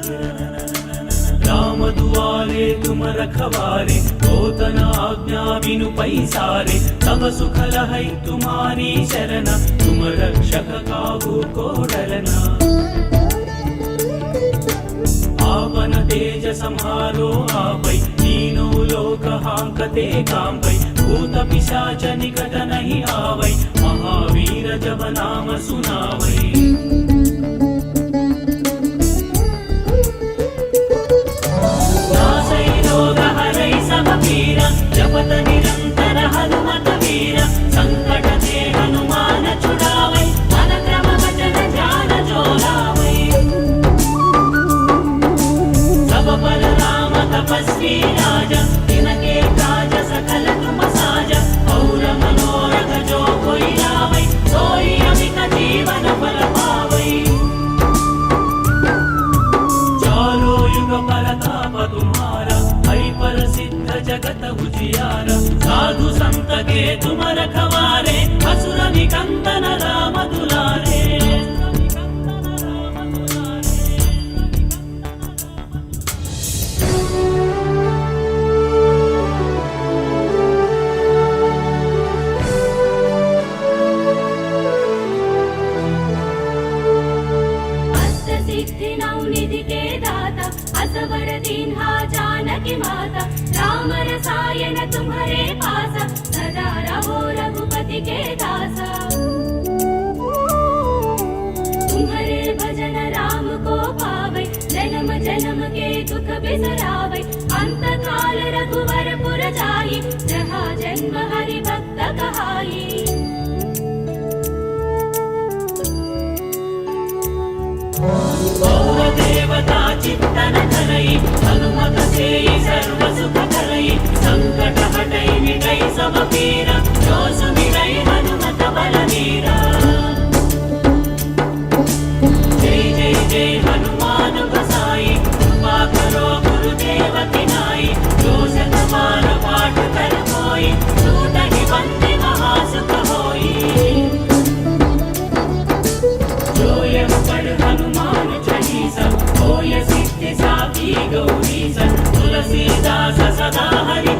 राम दुआरे तुम रखवारे, होतन आज्ञा बिनु पैसारे। तब सुख लहै तुम्हारी शरण, तुम रक्षक काहू को डरना। पावन तेज सम्हारो आपै, तीनों लोक हांकते कांपै। भूत पिशाच निकट नहीं आवै, महावीर जब नाम सुनावै। जपत निरंतर हनुमत वीर, संकट ते हनुमान छुड़ावै। मन क्रम वचन ध्यान जो लावै। सब पर राम तपस्वी राजा, तिनके काज सकल तुम साजा। और मनोरथ जो कोई लावै, सोई अमित जीवन फल पावै। चारों युग परताप तुम्हारा, पर सिद्ध जगत उजियारा। साधु संत के तुम रखवारे, असुर निकंदन राम दुलारे। अष्ट सिद्धि नौ निधि के दाता, असवर दीन्हा जानकी माता। राम रसायन तुम्हारे पासा, सदा रहो रघुपति के दासा। तुम्हारे भजन राम को पावै, जन्म जन्म के दुख बिसरावै। अंत काल रघुवर पुर जाई, जहाँ जन्म हरि भक्त कहाई। गौर देवता चित्तन धरई, हनुमत सेई सर्व सुख करई। संकट हटई मिटई सब पीरा, जो सुमिरई हनुमत बलवीरा। जय जय जय हनुमान गोसाई, कृपा करो गुरुदेव की नाई। जो शत बार पाठ कर कोई, छूटहि बंदी महासुख होई। जो यह पढ़ हनुमान चालीसा, होय सिद्धि साखी गौरीसा। तुलसीदास सदा हरि